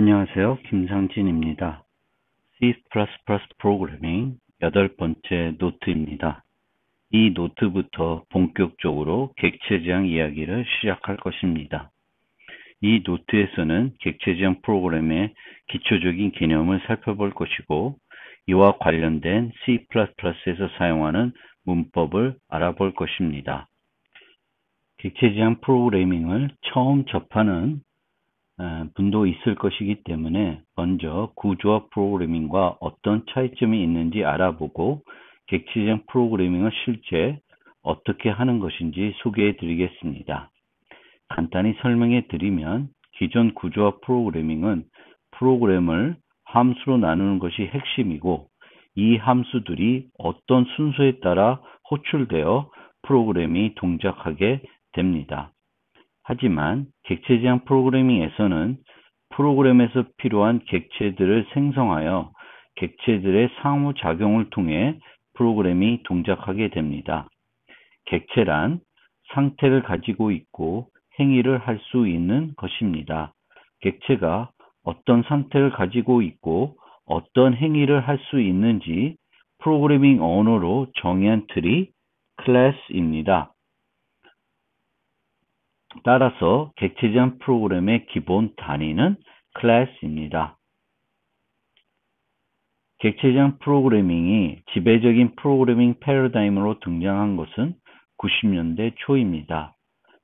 안녕하세요. 김상진입니다. C++ 프로그래밍 8번째 노트입니다. 이 노트부터 본격적으로 객체지향 이야기를 시작할 것입니다. 이 노트에서는 객체지향 프로그램의 기초적인 개념을 살펴볼 것이고, 이와 관련된 C++에서 사용하는 문법을 알아볼 것입니다. 객체지향 프로그래밍을 처음 접하는 분도 있을 것이기 때문에 먼저 구조화 프로그래밍과 어떤 차이점이 있는지 알아보고 객체지향 프로그래밍을 실제 어떻게 하는 것인지 소개해 드리겠습니다. 간단히 설명해 드리면 기존 구조화 프로그래밍은 프로그램을 함수로 나누는 것이 핵심이고, 이 함수들이 어떤 순서에 따라 호출되어 프로그램이 동작하게 됩니다. 하지만 객체지향 프로그래밍에서는 프로그램에서 필요한 객체들을 생성하여 객체들의 상호작용을 통해 프로그램이 동작하게 됩니다. 객체란 상태를 가지고 있고 행위를 할 수 있는 것입니다. 객체가 어떤 상태를 가지고 있고 어떤 행위를 할 수 있는지 프로그래밍 언어로 정의한 틀이 클래스입니다. 따라서 객체지향 프로그램의 기본 단위는 클래스입니다. 객체지향 프로그래밍이 지배적인 프로그래밍 패러다임으로 등장한 것은 90년대 초입니다.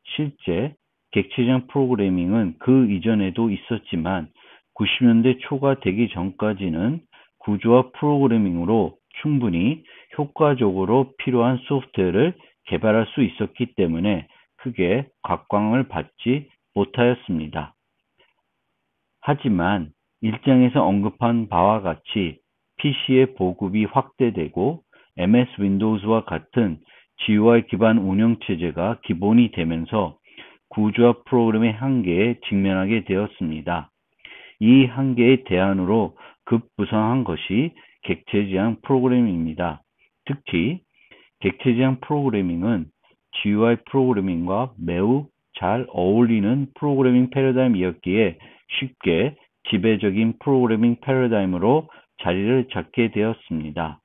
실제 객체지향 프로그래밍은 그 이전에도 있었지만 90년대 초가 되기 전까지는 구조화 프로그래밍으로 충분히 효과적으로 필요한 소프트웨어를 개발할 수 있었기 때문에 크게 각광을 받지 못하였습니다. 하지만 1장에서 언급한 바와 같이 PC의 보급이 확대되고 MS 윈도우즈와 같은 GUI 기반 운영체제가 기본이 되면서 구조화 프로그램의 한계에 직면하게 되었습니다. 이 한계의 대안으로 급부상한 것이 객체지향 프로그래밍입니다. 특히 객체지향 프로그래밍은 GUI 프로그래밍과 매우 잘 어울리는 프로그래밍 패러다임이었기에 쉽게 지배적인 프로그래밍 패러다임으로 자리를 잡게 되었습니다.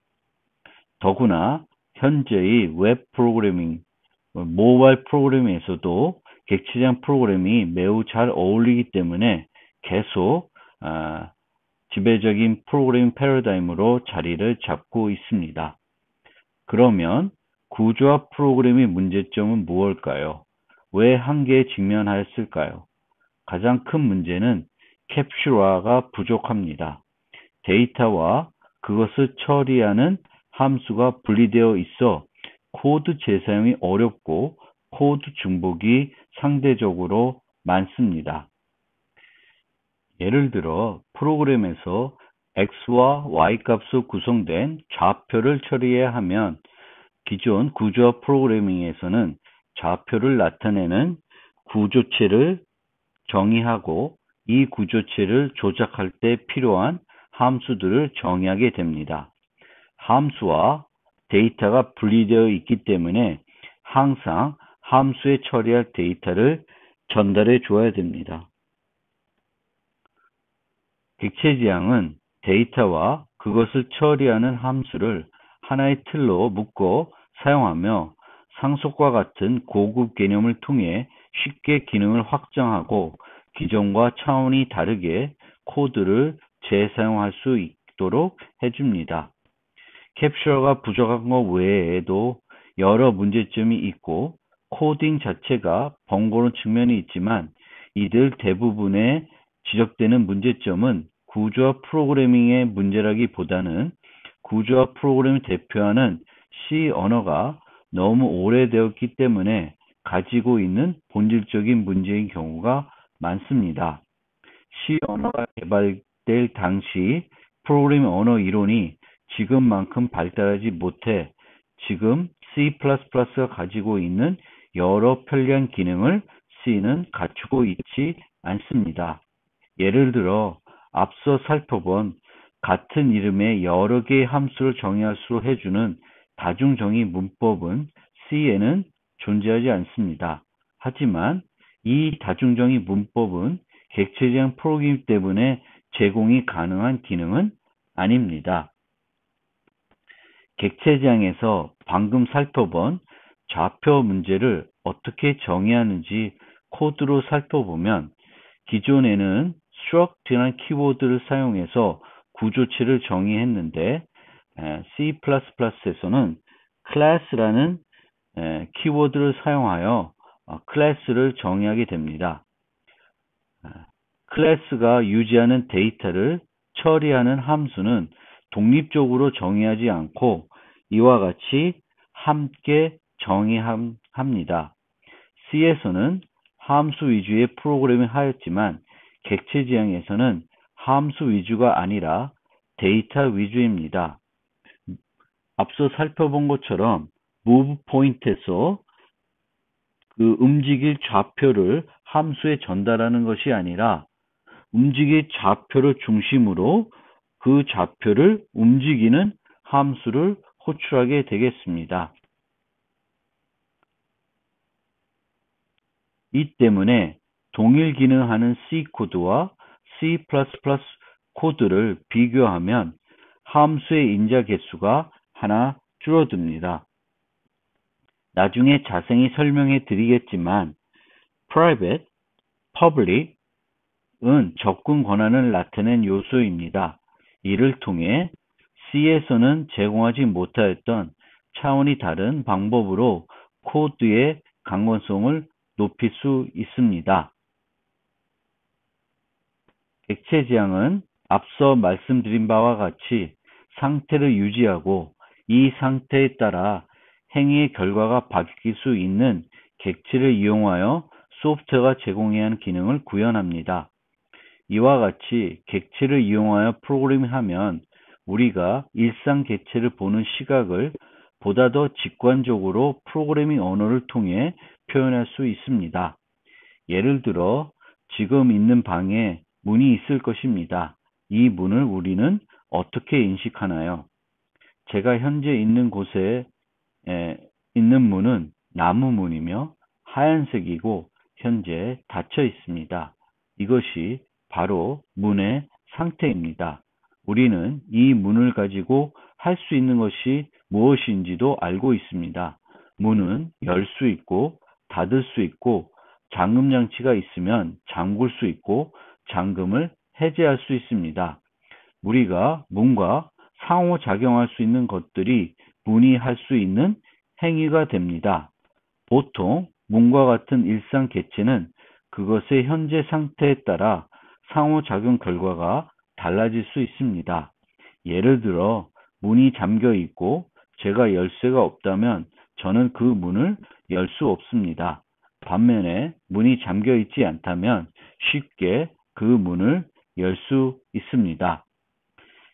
더구나 현재의 웹 프로그래밍, 모바일 프로그래밍에서도 객체지향 프로그램이 매우 잘 어울리기 때문에 계속 지배적인 프로그래밍 패러다임으로 자리를 잡고 있습니다. 그러면 구조화 프로그램의 문제점은 무엇일까요? 왜 한계에 직면하였을까요? 가장 큰 문제는 캡슐화가 부족합니다. 데이터와 그것을 처리하는 함수가 분리되어 있어 코드 재사용이 어렵고 코드 중복이 상대적으로 많습니다. 예를 들어 프로그램에서 x와 y 값으로 구성된 좌표를 처리해야 하면 기존 구조화 프로그래밍에서는 좌표를 나타내는 구조체를 정의하고 이 구조체를 조작할 때 필요한 함수들을 정의하게 됩니다. 함수와 데이터가 분리되어 있기 때문에 항상 함수에 처리할 데이터를 전달해 줘야 됩니다. 객체지향은 데이터와 그것을 처리하는 함수를 하나의 틀로 묶어 사용하며 상속과 같은 고급 개념을 통해 쉽게 기능을 확장하고 기존과 차원이 다르게 코드를 재사용할 수 있도록 해줍니다. 캡슐화가 부족한 것 외에도 여러 문제점이 있고 코딩 자체가 번거로운 측면이 있지만 이들 대부분의 지적되는 문제점은 구조화 프로그래밍의 문제라기보다는 구조화 프로그램을 대표하는 C 언어가 너무 오래되었기 때문에 가지고 있는 본질적인 문제인 경우가 많습니다. C 언어가 개발될 당시 프로그래밍 언어 이론이 지금만큼 발달하지 못해 지금 C++가 가지고 있는 여러 편리한 기능을 C는 갖추고 있지 않습니다. 예를 들어 앞서 살펴본 같은 이름의 여러 개의 함수를 정의할 수 해주는 다중정의 문법은 C에는 존재하지 않습니다. 하지만 이 다중정의 문법은 객체 지향 프로그램 때문에 제공이 가능한 기능은 아닙니다. 객체 지향에서 방금 살펴본 좌표 문제를 어떻게 정의하는지 코드로 살펴보면 기존에는 struct라는 키워드를 사용해서 구조체를 정의했는데 C++에서는 class라는 키워드를 사용하여 클래스를 정의하게 됩니다. 클래스가 유지하는 데이터를 처리하는 함수는 독립적으로 정의하지 않고 이와 같이 함께 정의합니다. C에서는 함수 위주의 프로그래밍을 하였지만 객체 지향에서는 함수 위주가 아니라 데이터 위주입니다. 앞서 살펴본 것처럼 move 포인트에서 그 움직일 좌표를 함수에 전달하는 것이 아니라 움직일 좌표를 중심으로 그 좌표를 움직이는 함수를 호출하게 되겠습니다. 이 때문에 동일 기능하는 C 코드와 C++ 코드를 비교하면 함수의 인자 개수가 하나 줄어듭니다. 나중에 자세히 설명해 드리겠지만 private, public은 접근 권한을 나타낸 요소입니다. 이를 통해 C에서는 제공하지 못하였던 차원이 다른 방법으로 코드의 강건성을 높일 수 있습니다. 객체 지향은 앞서 말씀드린 바와 같이 상태를 유지하고 이 상태에 따라 행위의 결과가 바뀔 수 있는 객체를 이용하여 소프트웨어가 제공해야 하는 기능을 구현합니다. 이와 같이 객체를 이용하여 프로그래밍하면 우리가 일상 객체를 보는 시각을 보다 더 직관적으로 프로그래밍 언어를 통해 표현할 수 있습니다. 예를 들어 지금 있는 방에 문이 있을 것입니다. 이 문을 우리는 어떻게 인식하나요? 제가 현재 있는 곳에 있는 문은 나무 문이며 하얀색이고 현재 닫혀 있습니다. 이것이 바로 문의 상태입니다. 우리는 이 문을 가지고 할 수 있는 것이 무엇인지도 알고 있습니다. 문은 열 수 있고 닫을 수 있고 잠금 장치가 있으면 잠글 수 있고 잠금을 해제할 수 있습니다. 우리가 문과 상호작용할 수 있는 것들이 문이 할 수 있는 행위가 됩니다. 보통 문과 같은 일상 객체는 그것의 현재 상태에 따라 상호작용 결과가 달라질 수 있습니다. 예를 들어 문이 잠겨 있고 제가 열쇠가 없다면 저는 그 문을 열 수 없습니다. 반면에 문이 잠겨 있지 않다면 쉽게 그 문을 열 수 있습니다.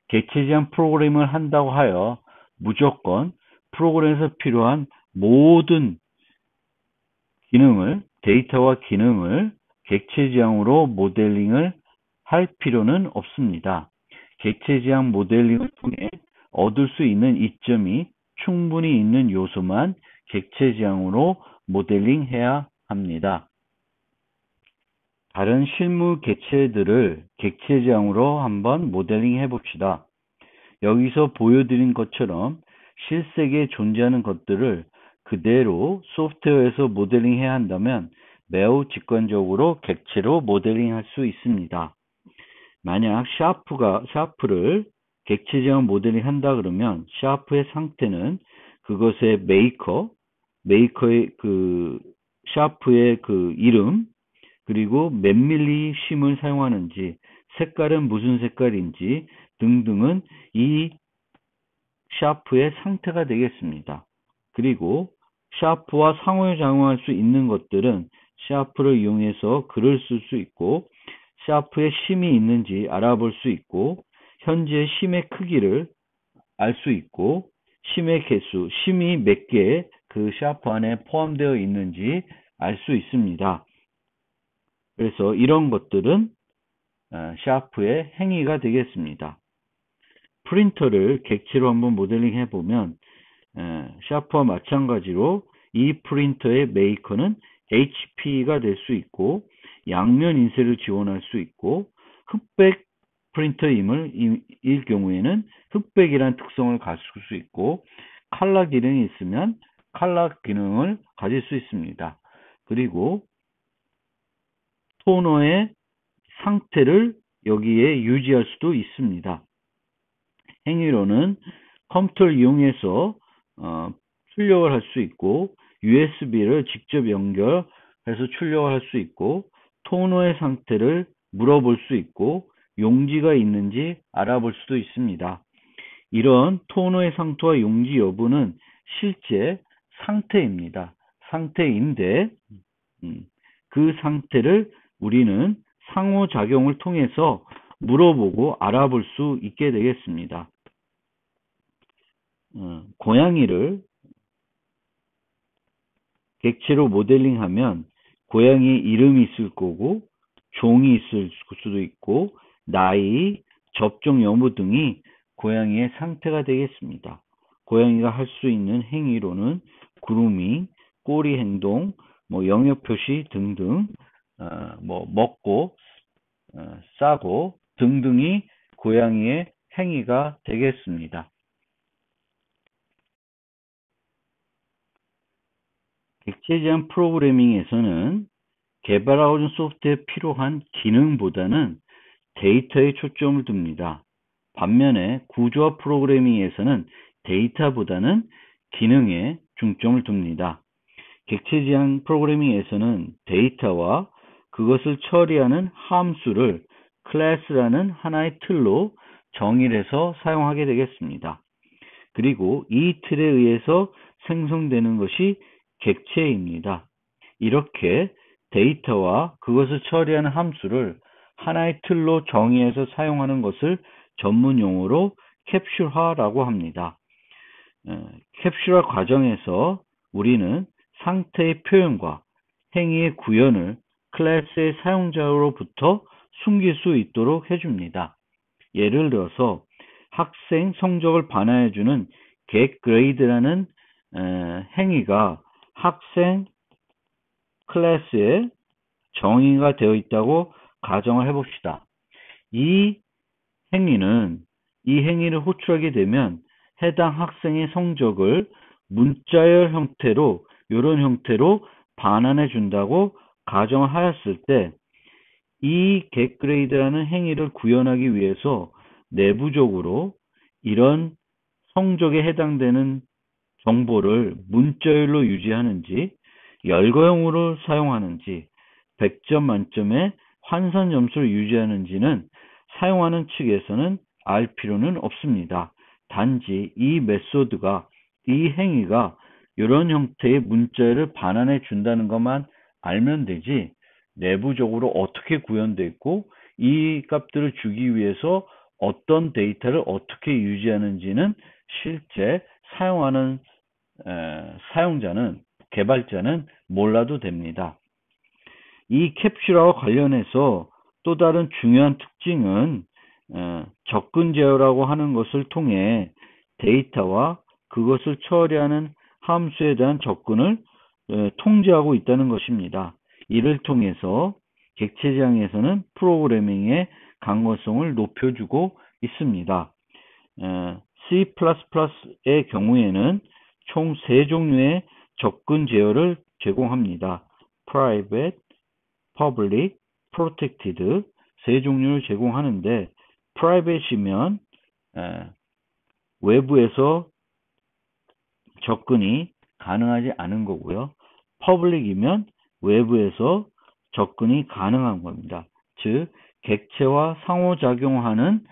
객체 지향 프로그램을 한다고 하여 무조건 프로그램에서 필요한 모든 기능을, 데이터와 기능을 객체 지향으로 모델링을 할 필요는 없습니다. 객체 지향 모델링을 통해 얻을 수 있는 이점이 충분히 있는 요소만 객체 지향으로 모델링해야 합니다. 다른 실무 객체들을 객체 지향으로 한번 모델링 해봅시다. 여기서 보여드린 것처럼 실세계에 존재하는 것들을 그대로 소프트웨어에서 모델링해야 한다면 매우 직관적으로 객체로 모델링할 수 있습니다. 만약 샤프를 객체 지향 모델링 한다 그러면 샤프의 상태는 그것의 메이커의 그 샤프의 그 이름, 그리고 몇 밀리 심을 사용하는지, 색깔은 무슨 색깔인지 등등은 이 샤프의 상태가 되겠습니다. 그리고 샤프와 상호작용할 수 있는 것들은 샤프를 이용해서 글을 쓸 수 있고 샤프에 심이 있는지 알아볼 수 있고 현재 심의 크기를 알 수 있고 심의 개수, 심이 몇 개 그 샤프 안에 포함되어 있는지 알 수 있습니다. 그래서 이런 것들은 샤프의 행위가 되겠습니다. 프린터를 객체로 한번 모델링 해보면 샤프와 마찬가지로 이 프린터의 메이커는 HP가 될 수 있고 양면 인쇄를 지원할 수 있고, 흑백 프린터임을 경우에는 흑백이란 특성을 가질 수 있고, 칼라 기능이 있으면 칼라 기능을 가질 수 있습니다. 그리고 토너의 상태를 여기에 유지할 수도 있습니다. 행위로는 컴퓨터를 이용해서 출력을 할 수 있고, USB를 직접 연결해서 출력을 할 수 있고, 토너의 상태를 물어볼 수 있고, 용지가 있는지 알아볼 수도 있습니다. 이런 토너의 상태와 용지 여부는 실제 상태입니다. 상태인데 그 상태를 우리는 상호작용을 통해서 물어보고 알아볼 수 있게 되겠습니다. 고양이를 객체로 모델링하면 고양이 이름이 있을 거고, 종이 있을 수도 있고, 나이, 접종 여부 등이 고양이의 상태가 되겠습니다. 고양이가 할 수 있는 행위로는 그루밍, 꼬리 행동, 영역 표시 등등, 먹고, 싸고 등등이 고양이의 행위가 되겠습니다. 객체 제한 프로그래밍에서는 개발하고자 소프트웨어에 필요한 기능보다는 데이터에 초점을 둡니다. 반면에 구조화 프로그래밍에서는 데이터보다는 기능에 중점을 둡니다. 객체 제한 프로그래밍에서는 데이터와 그것을 처리하는 함수를 클래스라는 하나의 틀로 정의해서 사용하게 되겠습니다. 그리고 이 틀에 의해서 생성되는 것이 객체입니다. 이렇게 데이터와 그것을 처리하는 함수를 하나의 틀로 정의해서 사용하는 것을 전문 용어로 캡슐화라고 합니다. 캡슐화 과정에서 우리는 상태의 표현과 행위의 구현을 클래스의 사용자로부터 숨길 수 있도록 해줍니다. 예를 들어서 학생 성적을 반환해주는 getGrade라는 행위가 학생 클래스에 정의가 되어 있다고 가정을 해봅시다. 이 행위를 호출하게 되면 해당 학생의 성적을 문자열 형태로, 이런 형태로 반환해 준다고 가정을 하였을 때, 이 getGrade라는 행위를 구현하기 위해서 내부적으로 이런 성적에 해당되는 정보를 문자열로 유지하는지, 열거형으로 사용하는지, 100점 만점의 환산 점수를 유지하는지는 사용하는 측에서는 알 필요는 없습니다. 단지 이 메소드가, 이 행위가 이런 형태의 문자열을 반환해 준다는 것만 알면 되지, 내부적으로 어떻게 구현되어 있고 이 값들을 주기 위해서 어떤 데이터를 어떻게 유지하는지는 실제 사용하는 사용자는, 개발자는 몰라도 됩니다. 이 캡슐화와 관련해서 또 다른 중요한 특징은 접근 제어라고 하는 것을 통해 데이터와 그것을 처리하는 함수에 대한 접근을 통제하고 있다는 것입니다. 이를 통해서 객체 지향에서는 프로그래밍의 강건성을 높여주고 있습니다. C++의 경우에는 총 3종류의 접근 제어를 제공합니다. Private, Public, Protected 3종류를 제공하는데, Private이면 외부에서 접근이 가능하지 않은 거고요. Public이면 외부에서 접근이 가능한 겁니다. 즉, 객체와 상호작용하는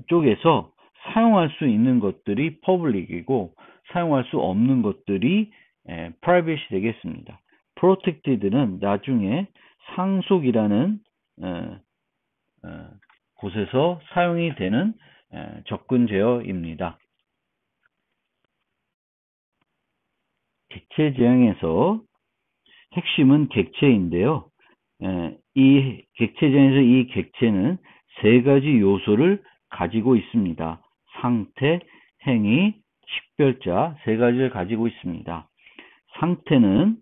쪽에서 사용할 수 있는 것들이 Public이고 사용할 수 없는 것들이 Private이 되겠습니다. Protected는 나중에 상속이라는 곳에서 사용이 되는 접근 제어입니다. 객체 지향에서 핵심은 객체인데요. 이 객체 지향에서 이 객체는 3가지 요소를 가지고 있습니다. 상태, 행위, 식별자 3가지를 가지고 있습니다. 상태는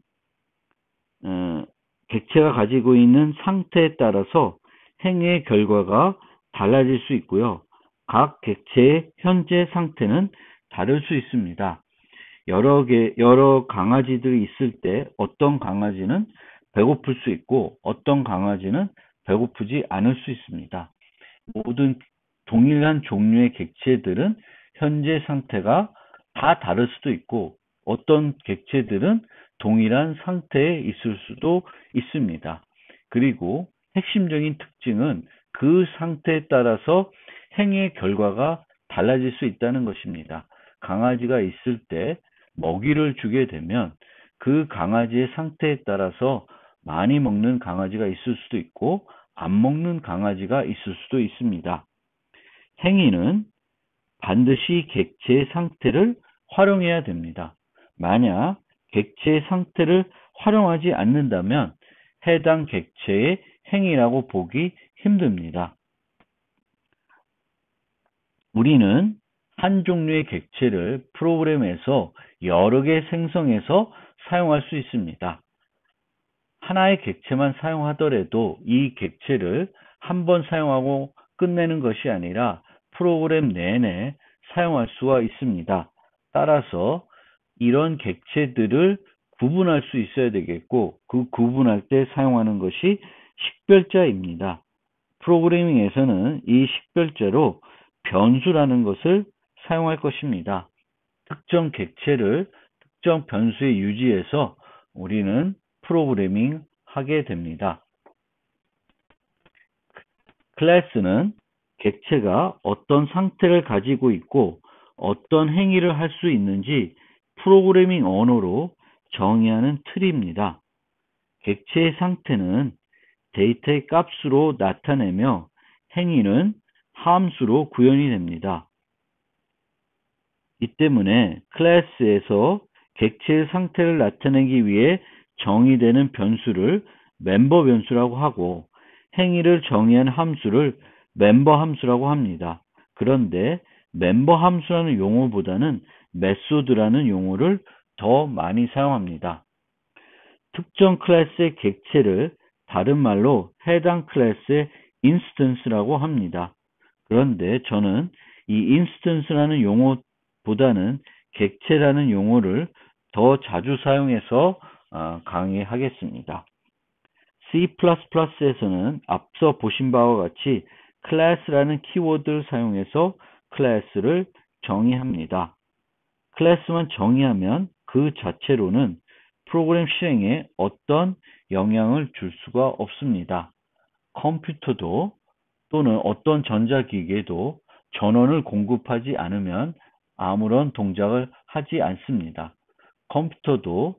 객체가 가지고 있는 상태에 따라서 행위의 결과가 달라질 수 있고요. 각 객체의 현재 상태는 다를 수 있습니다. 여러 강아지들이 있을 때 어떤 강아지는 배고플 수 있고 어떤 강아지는 배고프지 않을 수 있습니다. 모든 동일한 종류의 객체들은 현재 상태가 다 다를 수도 있고 어떤 객체들은 동일한 상태에 있을 수도 있습니다. 그리고 핵심적인 특징은 그 상태에 따라서 행위의 결과가 달라질 수 있다는 것입니다. 강아지가 있을 때 먹이를 주게 되면 그 강아지의 상태에 따라서 많이 먹는 강아지가 있을 수도 있고 안 먹는 강아지가 있을 수도 있습니다. 행위는 반드시 객체의 상태를 활용해야 됩니다. 만약 객체의 상태를 활용하지 않는다면 해당 객체의 행위라고 보기 힘듭니다. 우리는 한 종류의 객체를 프로그램에서 여러 개 생성해서 사용할 수 있습니다. 하나의 객체만 사용하더라도 이 객체를 한 번 사용하고 끝내는 것이 아니라 프로그램 내내 사용할 수가 있습니다. 따라서 이런 객체들을 구분할 수 있어야 되겠고 그 구분할 때 사용하는 것이 식별자입니다. 프로그래밍에서는 이 식별자로 변수라는 것을 사용할 것입니다. 특정 객체를 특정 변수에 유지해서 우리는 프로그래밍 하게 됩니다. 클래스는 객체가 어떤 상태를 가지고 있고 어떤 행위를 할 수 있는지 프로그래밍 언어로 정의하는 틀입니다. 객체의 상태는 데이터의 값으로 나타내며 행위는 함수로 구현이 됩니다. 이 때문에 클래스에서 객체의 상태를 나타내기 위해 정의되는 변수를 멤버 변수라고 하고 행위를 정의한 함수를 멤버 함수라고 합니다. 그런데 멤버 함수라는 용어보다는 메소드라는 용어를 더 많이 사용합니다. 특정 클래스의 객체를 다른 말로 해당 클래스의 인스턴스라고 합니다. 그런데 저는 이 인스턴스라는 용어보다는 객체라는 용어를 더 자주 사용해서 강의하겠습니다. C++에서는 앞서 보신 바와 같이 클래스라는 키워드를 사용해서 클래스를 정의합니다. 클래스만 정의하면 그 자체로는 프로그램 실행에 어떤 영향을 줄 수가 없습니다. 컴퓨터도 또는 어떤 전자기기에도 전원을 공급하지 않으면 아무런 동작을 하지 않습니다. 컴퓨터도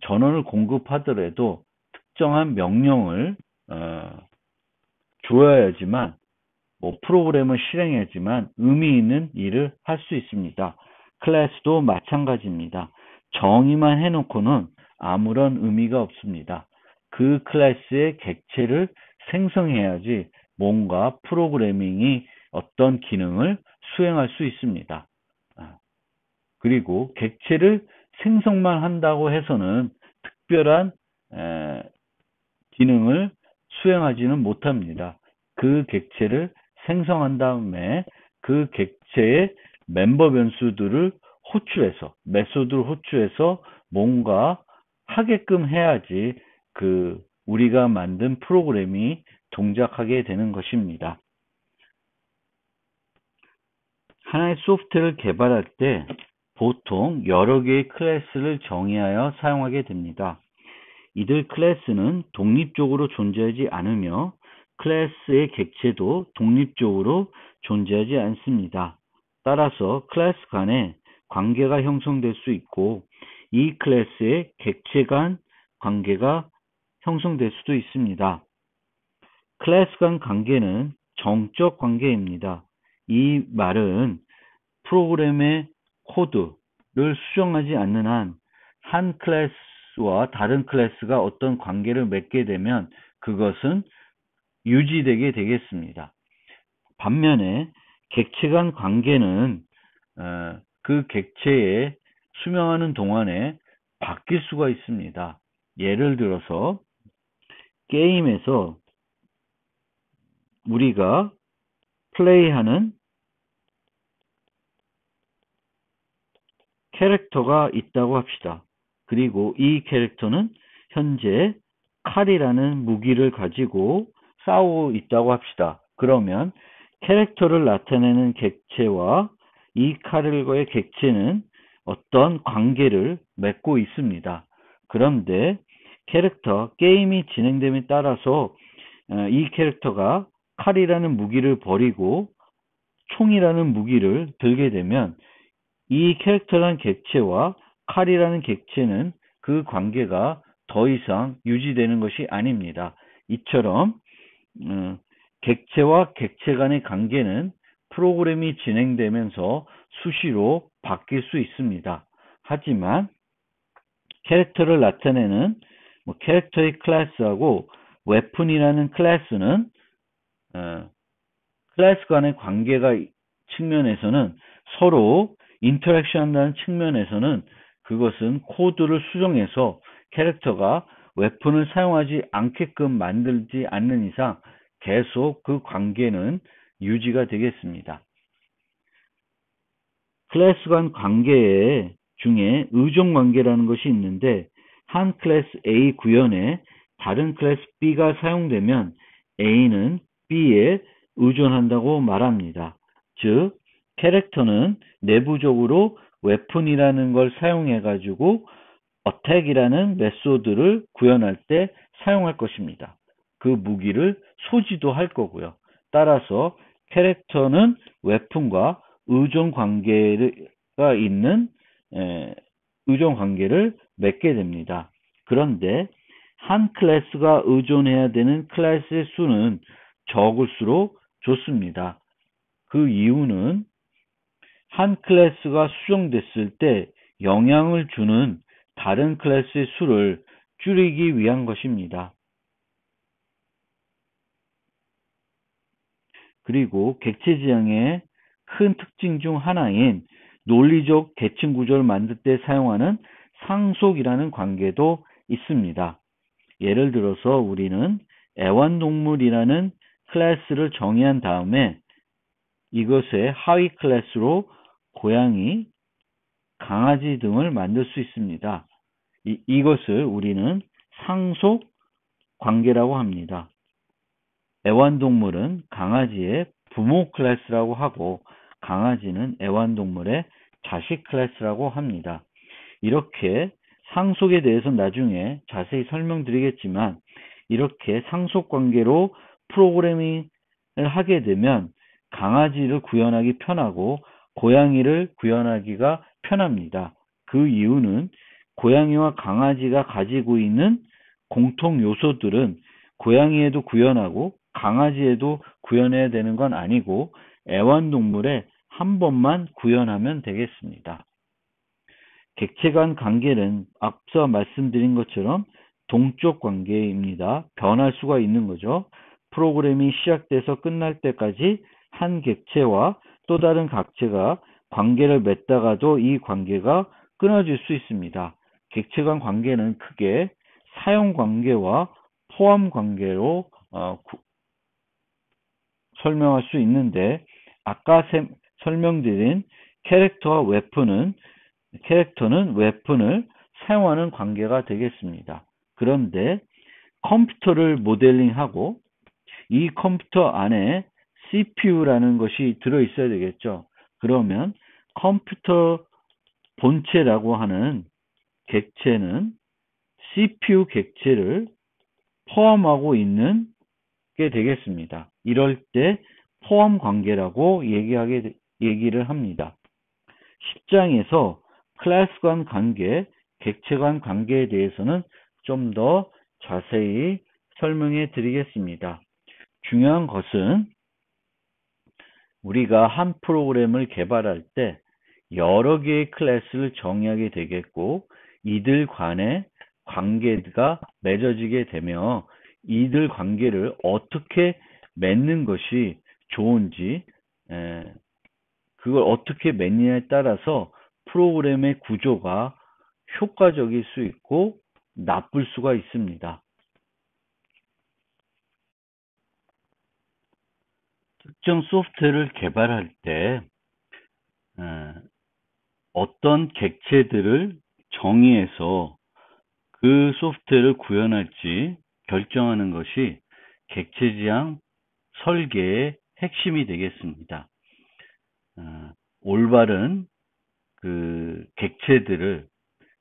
전원을 공급하더라도 특정한 명령을 주어야지만 프로그램을 실행해야지만 의미 있는 일을 할 수 있습니다. 클래스도 마찬가지입니다. 정의만 해놓고는 아무런 의미가 없습니다. 그 클래스의 객체를 생성해야지 뭔가 프로그래밍이 어떤 기능을 수행할 수 있습니다. 그리고 객체를 생성만 한다고 해서는 특별한 기능을 수행하지는 못합니다. 그 객체를 생성한 다음에 그 객체의 멤버 변수들을 호출해서 메소드를 호출해서 뭔가 하게끔 해야지 우리가 만든 프로그램이 동작하게 되는 것입니다. 하나의 소프트웨어를 개발할 때 보통 여러 개의 클래스를 정의하여 사용하게 됩니다. 이들 클래스는 독립적으로 존재하지 않으며 클래스의 객체도 독립적으로 존재하지 않습니다. 따라서 클래스 간에 관계가 형성될 수 있고 이 클래스의 객체 간 관계가 형성될 수도 있습니다. 클래스 간 관계는 정적 관계입니다. 이 말은 프로그램의 코드를 수정하지 않는 한 클래스와 다른 클래스가 어떤 관계를 맺게 되면 그것은 유지되게 되겠습니다. 반면에 객체 간 관계는 그 객체에 수명하는 동안에 바뀔 수가 있습니다. 예를 들어서 게임에서 우리가 플레이하는 캐릭터가 있다고 합시다. 그리고 이 캐릭터는 현재 칼이라는 무기를 가지고 싸우고 있다고 합시다. 그러면 캐릭터를 나타내는 객체와 이 칼과의 객체는 어떤 관계를 맺고 있습니다. 그런데 게임이 진행됨에 따라서 이 캐릭터가 칼이라는 무기를 버리고 총이라는 무기를 들게 되면 이 캐릭터라는 객체와 칼이라는 객체는 그 관계가 더 이상 유지되는 것이 아닙니다. 이처럼 객체와 객체 간의 관계는 프로그램이 진행되면서 수시로 바뀔 수 있습니다. 하지만 캐릭터를 나타내는 캐릭터의 클래스하고 웨폰이라는 클래스는 클래스 간의 관계가 측면에서는 서로 인터랙션 한다는 측면에서는 그것은 코드를 수정해서 캐릭터가 웨폰을 사용하지 않게끔 만들지 않는 이상 계속 그 관계는 유지가 되겠습니다. 클래스 간 관계 중에 의존 관계라는 것이 있는데 한 클래스 A 구현에 다른 클래스 B가 사용되면 A는 B에 의존한다고 말합니다. 즉 캐릭터는 내부적으로 웨폰이라는 걸 사용해 가지고 어택이라는 메소드를 구현할 때 사용할 것입니다. 그 무기를 소지도 할 거고요. 따라서 캐릭터는 웨폰과 의존 관계가 있는 의존 관계를 맺게 됩니다. 그런데 한 클래스가 의존해야 되는 클래스의 수는 적을수록 좋습니다. 그 이유는 한 클래스가 수정됐을 때 영향을 주는 다른 클래스의 수를 줄이기 위한 것입니다. 그리고 객체 지향의 큰 특징 중 하나인 논리적 계층 구조를 만들 때 사용하는 상속이라는 관계도 있습니다. 예를 들어서 우리는 애완동물이라는 클래스를 정의한 다음에 이것의 하위 클래스로 고양이, 강아지 등을 만들 수 있습니다. 이것을 우리는 상속 관계라고 합니다. 애완동물은 강아지의 부모 클래스라고 하고 강아지는 애완동물의 자식 클래스라고 합니다. 이렇게 상속에 대해서는 나중에 자세히 설명드리겠지만 이렇게 상속 관계로 프로그래밍을 하게 되면 강아지를 구현하기 편하고 고양이를 구현하기가 편합니다. 그 이유는 고양이와 강아지가 가지고 있는 공통 요소들은 고양이에도 구현하고 강아지에도 구현해야 되는 건 아니고 애완동물에 한 번만 구현하면 되겠습니다. 객체 간 관계는 앞서 말씀드린 것처럼 동적 관계입니다. 변할 수가 있는 거죠. 프로그램이 시작돼서 끝날 때까지 한 객체와 또 다른 객체가 관계를 맺다가도 이 관계가 끊어질 수 있습니다. 객체 간 관계는 크게 사용 관계와 포함 관계로 설명할 수 있는데 아까 설명드린 캐릭터는 웨폰을 사용하는 관계가 되겠습니다. 그런데 컴퓨터를 모델링하고 이 컴퓨터 안에 CPU라는 것이 들어있어야 되겠죠. 그러면 컴퓨터 본체라고 하는 객체는 CPU 객체를 포함하고 있는 게 되겠습니다. 이럴 때 포함 관계라고 얘기를 합니다. 10장에서 클래스 간 관계, 객체 간 관계에 대해서는 좀 더 자세히 설명해 드리겠습니다. 중요한 것은 우리가 한 프로그램을 개발할 때 여러 개의 클래스를 정의하게 되겠고 이들 간의 관계가 맺어지게 되며 이들 관계를 어떻게 맺는 것이 좋은지 그걸 어떻게 맺느냐에 따라서 프로그램의 구조가 효과적일 수 있고 나쁠 수가 있습니다. 특정 소프트웨어를 개발할 때 어떤 객체들을 정의해서 그 소프트웨어를 구현할지 결정하는 것이 객체 지향 설계의 핵심이 되겠습니다. 올바른 그 객체들을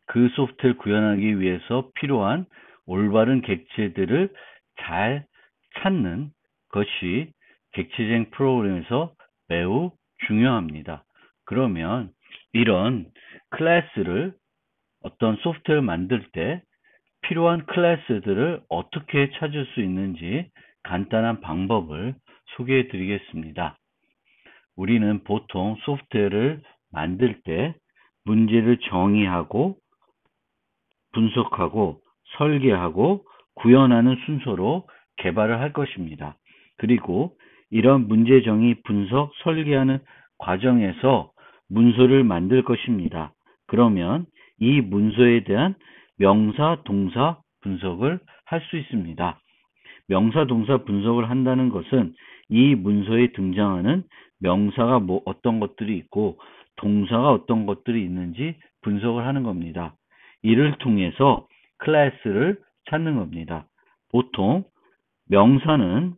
그 소프트웨어를 구현하기 위해서 필요한 올바른 객체들을 잘 찾는 것이 객체지향 프로그램에서 매우 중요합니다. 그러면 이런 클래스를 어떤 소프트웨어를 만들 때 필요한 클래스들을 어떻게 찾을 수 있는지 간단한 방법을 소개해 드리겠습니다. 우리는 보통 소프트웨어를 만들 때 문제를 정의하고 분석하고 설계하고 구현하는 순서로 개발을 할 것입니다. 그리고 이런 문제 정의, 분석, 설계하는 과정에서 문서를 만들 것입니다. 그러면 이 문서에 대한 명사, 동사 분석을 할 수 있습니다. 명사, 동사 분석을 한다는 것은 이 문서에 등장하는 명사가 어떤 것들이 있고 동사가 어떤 것들이 있는지 분석을 하는 겁니다. 이를 통해서 클래스를 찾는 겁니다. 보통 명사는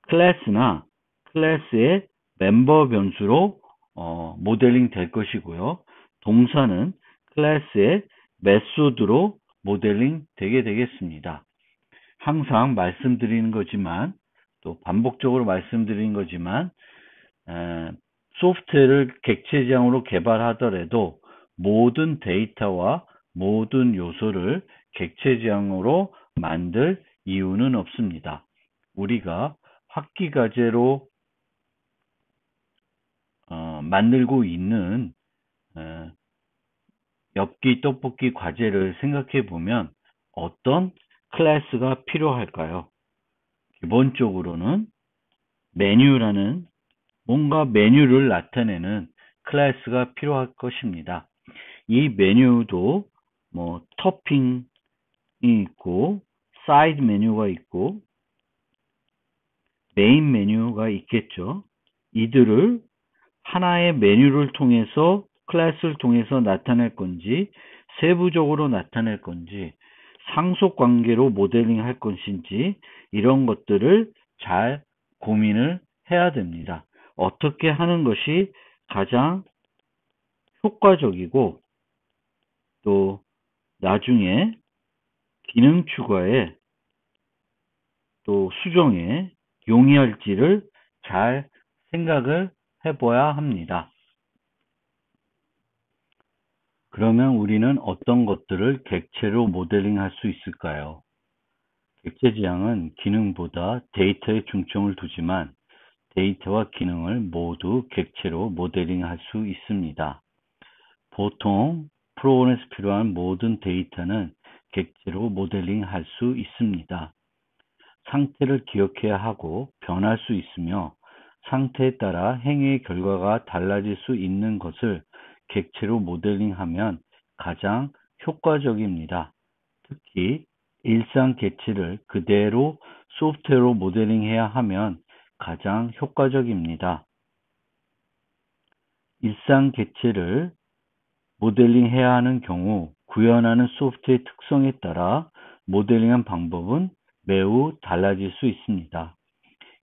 클래스나 클래스의 멤버 변수로 모델링 될 것이고요. 동사는 클래스의 메소드로 모델링 되게 되겠습니다. 항상 말씀드리는 거지만 또 반복적으로 말씀드리는 거지만 소프트웨어를 객체지향으로 개발하더라도 모든 데이터와 모든 요소를 객체지향으로 만들 이유는 없습니다. 우리가 학기과제로 만들고 있는 엽기 떡볶이 과제를 생각해 보면 어떤 클래스가 필요할까요? 기본적으로는 메뉴라는 뭔가 메뉴를 나타내는 클래스가 필요할 것입니다. 이 메뉴도 뭐 토핑이 있고 사이드 메뉴가 있고 메인 메뉴가 있겠죠. 이들을 하나의 메뉴를 통해서 클래스를 통해서 나타낼 건지 세부적으로 나타낼 건지 상속 관계로 모델링 할 것인지 이런 것들을 잘 고민을 해야 됩니다. 어떻게 하는 것이 가장 효과적이고 또 나중에 기능 추가에 또 수정에 용이할지를 잘 생각을 해봐야 합니다. 그러면 우리는 어떤 것들을 객체로 모델링 할 수 있을까요? 객체 지향은 기능보다 데이터에 중점을 두지만 데이터와 기능을 모두 객체로 모델링 할 수 있습니다. 보통 프로그램에서 필요한 모든 데이터는 객체로 모델링 할 수 있습니다. 상태를 기억해야 하고 변할 수 있으며 상태에 따라 행위의 결과가 달라질 수 있는 것을 객체로 모델링하면 가장 효과적입니다. 특히 일상 객체를 그대로 소프트웨어로 모델링해야 하면 가장 효과적입니다. 일상 객체를 모델링해야 하는 경우 구현하는 소프트웨어의 특성에 따라 모델링한 방법은 매우 달라질 수 있습니다.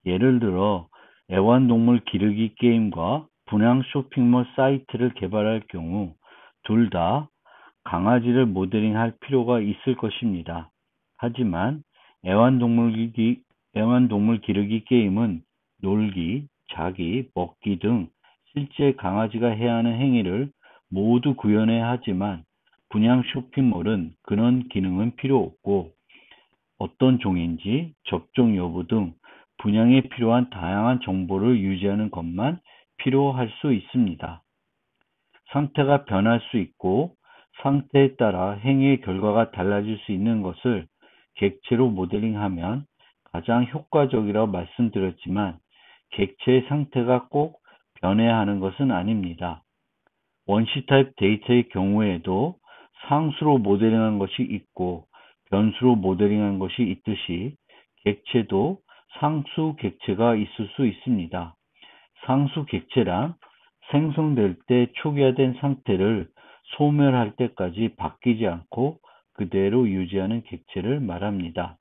예를 들어 애완동물 기르기 게임과 분양 쇼핑몰 사이트를 개발할 경우 둘 다 강아지를 모델링할 필요가 있을 것입니다. 하지만 애완동물 기르기 게임은 놀기, 자기, 먹기 등 실제 강아지가 해야 하는 행위를 모두 구현해야 하지만 분양 쇼핑몰은 그런 기능은 필요 없고 어떤 종인지, 접종 여부 등 분양에 필요한 다양한 정보를 유지하는 것만 필요할 수 있습니다. 상태가 변할 수 있고 상태에 따라 행위의 결과가 달라질 수 있는 것을 객체로 모델링하면 가장 효과적이라고 말씀드렸지만 객체의 상태가 꼭 변해야 하는 것은 아닙니다. 원시 타입 데이터의 경우에도 상수로 모델링한 것이 있고 변수로 모델링한 것이 있듯이 객체도 상수 객체가 있을 수 있습니다. 상수 객체란 생성될 때 초기화된 상태를 소멸할 때까지 바뀌지 않고 그대로 유지하는 객체를 말합니다.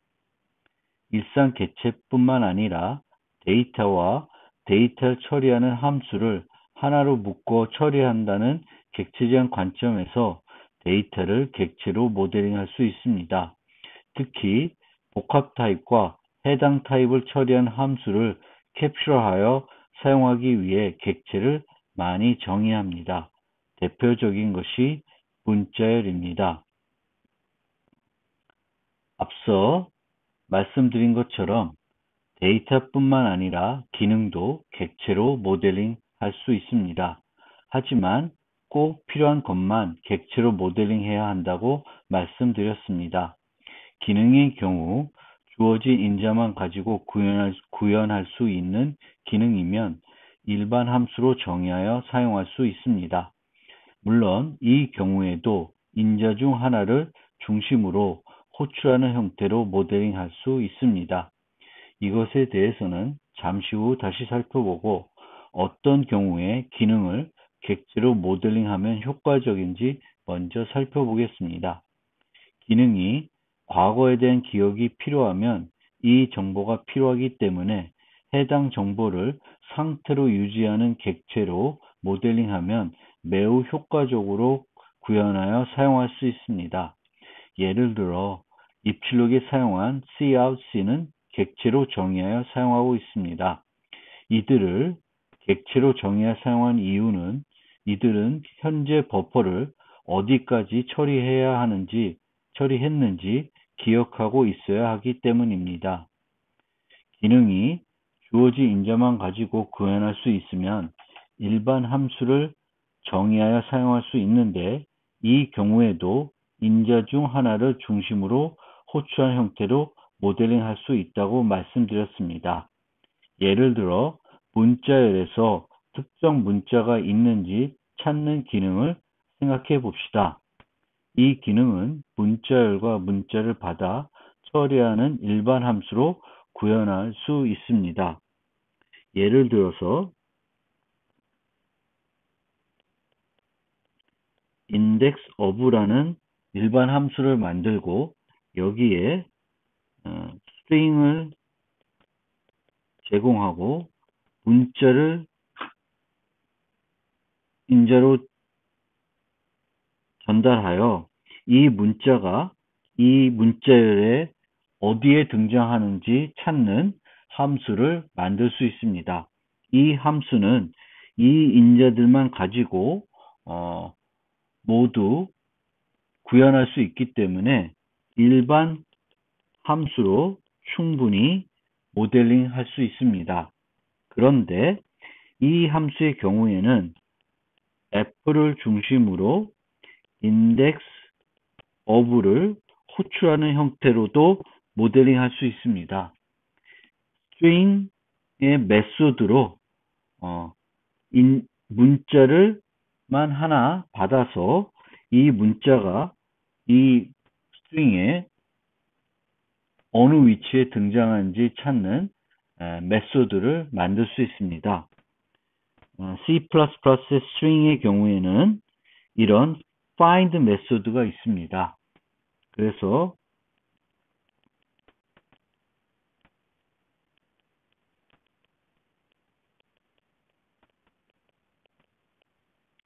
일상 객체뿐만 아니라 데이터와 데이터를 처리하는 함수를 하나로 묶어 처리한다는 객체지향 관점에서 데이터를 객체로 모델링할 수 있습니다. 특히 복합 타입과 해당 타입을 처리한 함수를 캡처하여 사용하기 위해 객체를 많이 정의합니다. 대표적인 것이 문자열입니다. 앞서 말씀드린 것처럼 데이터뿐만 아니라 기능도 객체로 모델링할 수 있습니다. 하지만 꼭 필요한 것만 객체로 모델링해야 한다고 말씀드렸습니다. 기능의 경우 주어진 인자만 가지고 구현할 수 있는 기능이면 일반 함수로 정의하여 사용할 수 있습니다. 물론 이 경우에도 인자 중 하나를 중심으로 호출하는 형태로 모델링할 수 있습니다. 이것에 대해서는 잠시 후 다시 살펴보고 어떤 경우에 기능을 객체로 모델링하면 효과적인지 먼저 살펴보겠습니다. 기능이 과거에 대한 기억이 필요하면 이 정보가 필요하기 때문에 해당 정보를 상태로 유지하는 객체로 모델링하면 매우 효과적으로 구현하여 사용할 수 있습니다. 예를 들어 입출력에 사용한 cout, c는 객체로 정의하여 사용하고 있습니다. 이들을 객체로 정의하여 사용한 이유는 이들은 현재 버퍼를 어디까지 처리했는지 기억하고 있어야 하기 때문입니다. 기능이 주어진 인자만 가지고 구현할 수 있으면 일반 함수를 정의하여 사용할 수 있는데 이 경우에도 인자 중 하나를 중심으로 호출한 형태로 모델링할 수 있다고 말씀드렸습니다. 예를 들어 문자열에서 특정 문자가 있는지 찾는 기능을 생각해 봅시다. 이 기능은 문자열과 문자를 받아 처리하는 일반 함수로 구현할 수 있습니다. 예를 들어서 index of라는 일반 함수를 만들고 여기에 string을 제공하고 문자를 인자로 전달하여 이 문자가 이 문자열에 어디에 등장하는지 찾는 함수를 만들 수 있습니다. 이 함수는 이 인자들만 가지고 모두 구현할 수 있기 때문에 일반 함수로 충분히 모델링 할 수 있습니다. 그런데 이 함수의 경우에는 f를 중심으로 index of를 호출하는 형태로도 모델링 할 수 있습니다. string의 메소드로 문자를만 하나 받아서 이 문자가 이 string에 어느 위치에 등장하는지 찾는 메소드를 만들 수 있습니다. C++의 string의 경우에는 이런 find 메소드가 있습니다. 그래서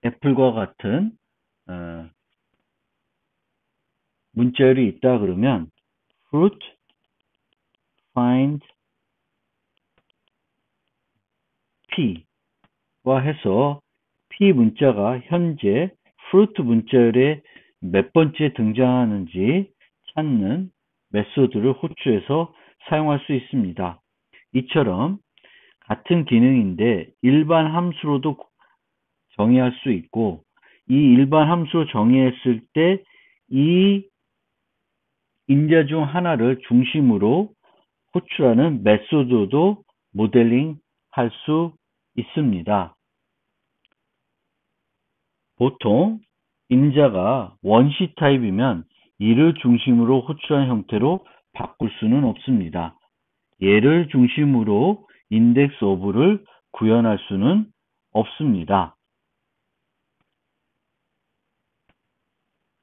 애플과 같은 문자열이 있다 그러면 fruit find p와 해서 p 문자가 현재 fruit 문자열에 몇 번째 등장하는지 찾는 메소드를 호출해서 사용할 수 있습니다. 이처럼 같은 기능인데 일반 함수로도 정의할 수 있고 이 일반 함수로 정의했을 때 이 인자 중 하나를 중심으로 호출하는 메소드도 모델링 할 수 있습니다. 보통 인자가 원시 타입이면 이를 중심으로 호출한 형태로 바꿀 수는 없습니다. 얘를 중심으로 인덱스 오브를 구현할 수는 없습니다.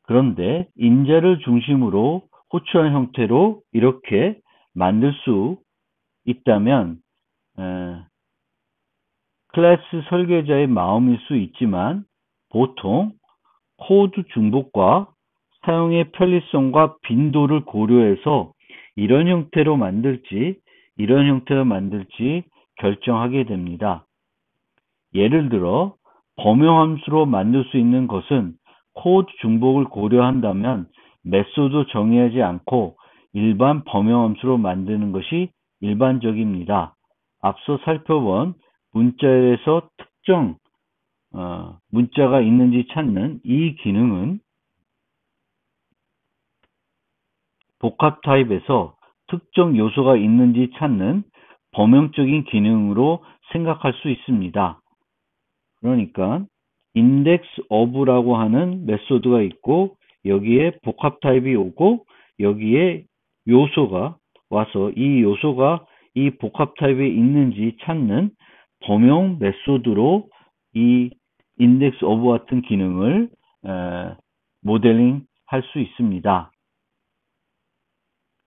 그런데 인자를 중심으로 호출한 형태로 이렇게 만들 수 있다면 클래스 설계자의 마음일 수 있지만 보통 코드 중복과 사용의 편리성과 빈도를 고려해서 이런 형태로 만들지 이런 형태로 만들지 결정하게 됩니다. 예를 들어 범용함수로 만들 수 있는 것은 코드 중복을 고려한다면 메소드 정의하지 않고 일반 범용함수로 만드는 것이 일반적입니다. 앞서 살펴본 문자열에서 특정 문자가 있는지 찾는 이 기능은 복합 타입에서 특정 요소가 있는지 찾는 범용적인 기능으로 생각할 수 있습니다. 그러니까 index of라고 하는 메소드가 있고 여기에 복합 타입이 오고 여기에 요소가 와서 이 요소가 이 복합 타입에 있는지 찾는 범용 메소드로 이 index of 같은 기능을 모델링 할 수 있습니다.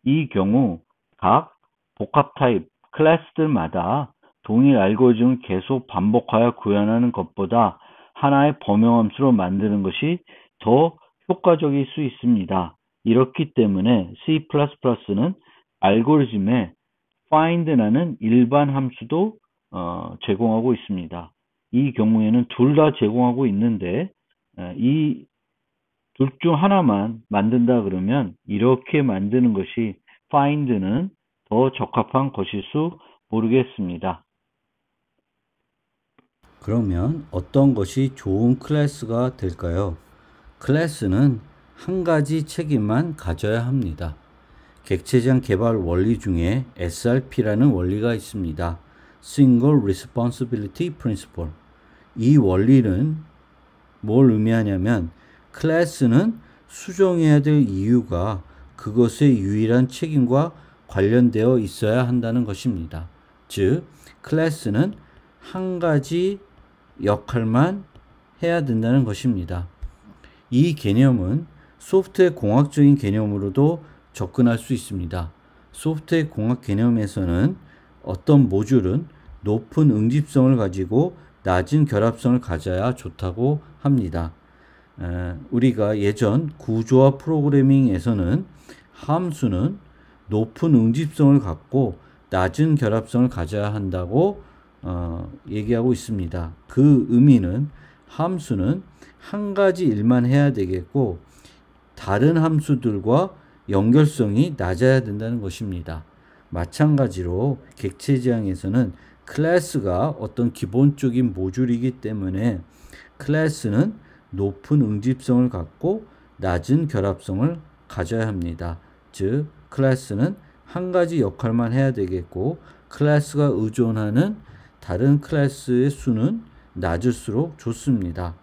이 경우 각 복합 타입 클래스들마다 동일 알고리즘을 계속 반복하여 구현하는 것보다 하나의 범용함수로 만드는 것이 더 효과적일 수 있습니다. 이렇기 때문에 C++는 알고리즘에 find라는 일반 함수도 제공하고 있습니다. 이 경우에는 둘 다 제공하고 있는데 이 둘 중 하나만 만든다 그러면 이렇게 만드는 것이 find는 더 적합한 것일수 모르겠습니다. 그러면 어떤 것이 좋은 클래스가 될까요? 클래스는 한 가지 책임만 가져야 합니다. 객체지향 개발 원리 중에 SRP라는 원리가 있습니다. Single Responsibility Principle. 이 원리는 뭘 의미하냐면 클래스는 수정해야 될 이유가 그것의 유일한 책임과 관련되어 있어야 한다는 것입니다. 즉, 클래스는 한 가지 역할만 해야 된다는 것입니다. 이 개념은 소프트웨어 공학적인 개념으로도 접근할 수 있습니다. 소프트웨어 공학 개념에서는 어떤 모듈은 높은 응집성을 가지고 낮은 결합성을 가져야 좋다고 합니다. 우리가 예전 구조화 프로그래밍에서는 함수는 높은 응집성을 갖고 낮은 결합성을 가져야 한다고 얘기하고 있습니다. 그 의미는 함수는 한 가지 일만 해야 되겠고 다른 함수들과 연결성이 낮아야 된다는 것입니다. 마찬가지로 객체지향에서는 클래스가 어떤 기본적인 모듈이기 때문에 클래스는 높은 응집성을 갖고 낮은 결합성을 가져야 합니다. 즉, 클래스는 한 가지 역할만 해야 되겠고 클래스가 의존하는 다른 클래스의 수는 낮을수록 좋습니다.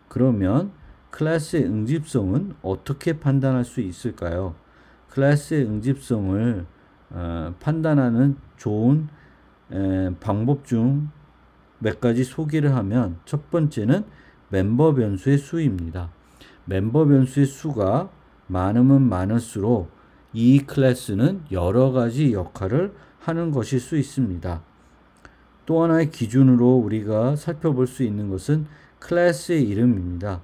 그러면 클래스의 응집성은 어떻게 판단할 수 있을까요? 클래스의 응집성을 판단하는 좋은 방법 중 몇 가지 소개를 하면 첫 번째는 멤버 변수의 수입니다. 멤버 변수의 수가 많으면 많을수록 이 클래스는 여러 가지 역할을 하는 것일 수 있습니다. 또 하나의 기준으로 우리가 살펴볼 수 있는 것은 클래스의 이름입니다.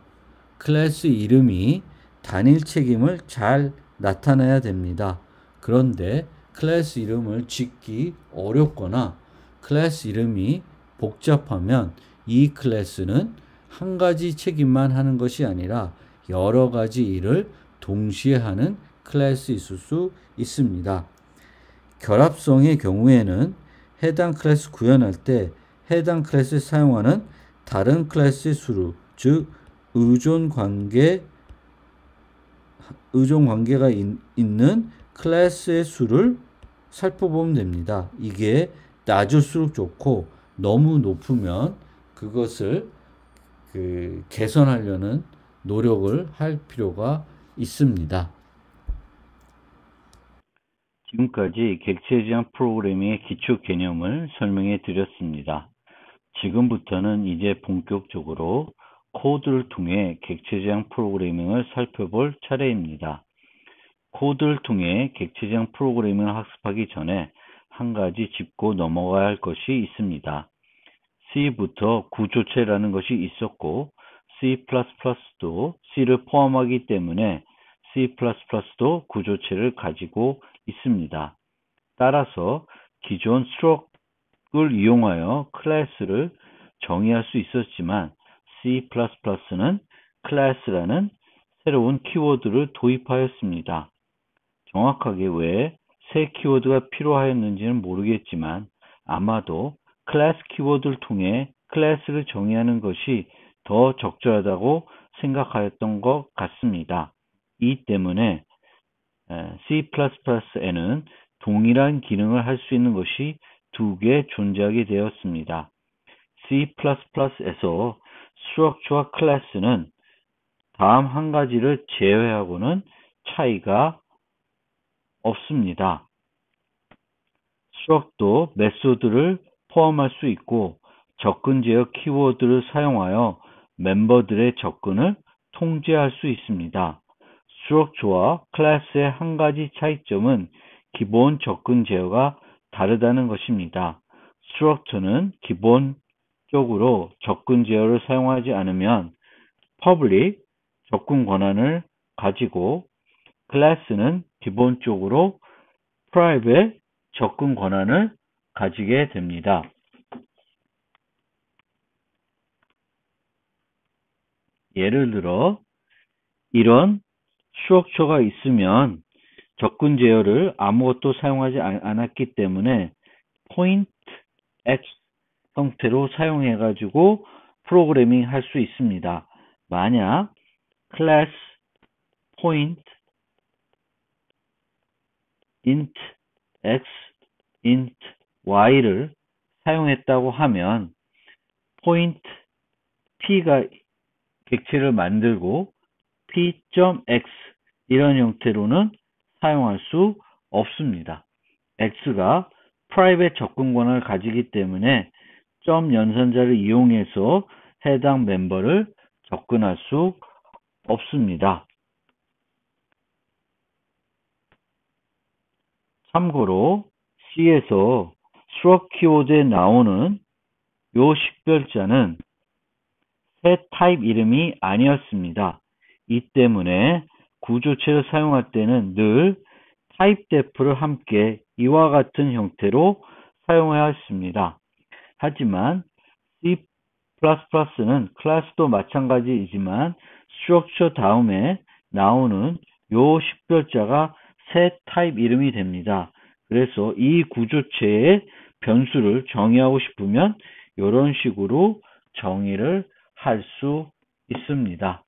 클래스 이름이 단일 책임을 잘 나타내야 됩니다. 그런데 클래스 이름을 짓기 어렵거나 클래스 이름이 복잡하면 이 클래스는 한 가지 책임만 하는 것이 아니라 여러 가지 일을 동시에 하는 클래스 있을 수 있습니다. 결합성의 경우에는 해당 클래스 구현할 때 해당 클래스에 사용하는 다른 클래스의 수를, 즉 의존 관계가 있는 클래스의 수를 살펴보면 됩니다. 이게 낮을수록 좋고 너무 높으면 그것을 개선하려는 노력을 할 필요가 있습니다. 지금까지 객체 지향 프로그래밍의 기초 개념을 설명해 드렸습니다. 지금부터는 이제 본격적으로 코드를 통해 객체 지향 프로그래밍을 살펴볼 차례입니다. 코드를 통해 객체 지향 프로그래밍을 학습하기 전에 한 가지 짚고 넘어가야 할 것이 있습니다. C부터 구조체라는 것이 있었고 C++도 C를 포함하기 때문에 C++도 구조체를 가지고 있습니다. 따라서 기존 struct을 이용하여 클래스를 정의할 수 있었지만 C++는 클래스라는 새로운 키워드를 도입하였습니다. 정확하게 왜 새 키워드가 필요하였는지는 모르겠지만 아마도 클래스 키워드를 통해 클래스를 정의하는 것이 더 적절하다고 생각하였던 것 같습니다. 이 때문에 C++에는 동일한 기능을 할 수 있는 것이 두 개 존재하게 되었습니다. C++에서 structure와 class는 다음 한 가지를 제외하고는 차이가 없습니다. struct도 메소드를 포함할 수 있고 접근 제어 키워드를 사용하여 멤버들의 접근을 통제할 수 있습니다. structure와 class의 한 가지 차이점은 기본 접근 제어가 다르다는 것입니다. structure는 기본적으로 접근 제어를 사용하지 않으면 public 접근 권한을 가지고 클래스는 기본적으로 private 접근 권한을 가지게 됩니다. 예를 들어 이런 structure가 있으면 접근 제어를 아무것도 사용하지 않았기 때문에 point x 형태로 사용해 가지고 프로그래밍 할 수 있습니다. 만약 class point int x, int y를 사용했다고 하면 point p가 객체를 만들고 p.x 이런 형태로는 사용할 수 없습니다. x가 private 접근 권한을 가지기 때문에 점 연산자를 이용해서 해당 멤버를 접근할 수 없습니다. 참고로 C에서 struct 키워드에 나오는 요 식별자는 새 타입 이름이 아니었습니다. 이 때문에 구조체를 사용할 때는 늘 타입 def를 함께 이와 같은 형태로 사용해야 했습니다. 하지만 C++는 클래스도 마찬가지이지만 structure 다음에 나오는 요 식별자가 새 타입 이름이 됩니다. 그래서 이 구조체의 변수를 정의하고 싶으면 이런 식으로 정의를 할 수 있습니다.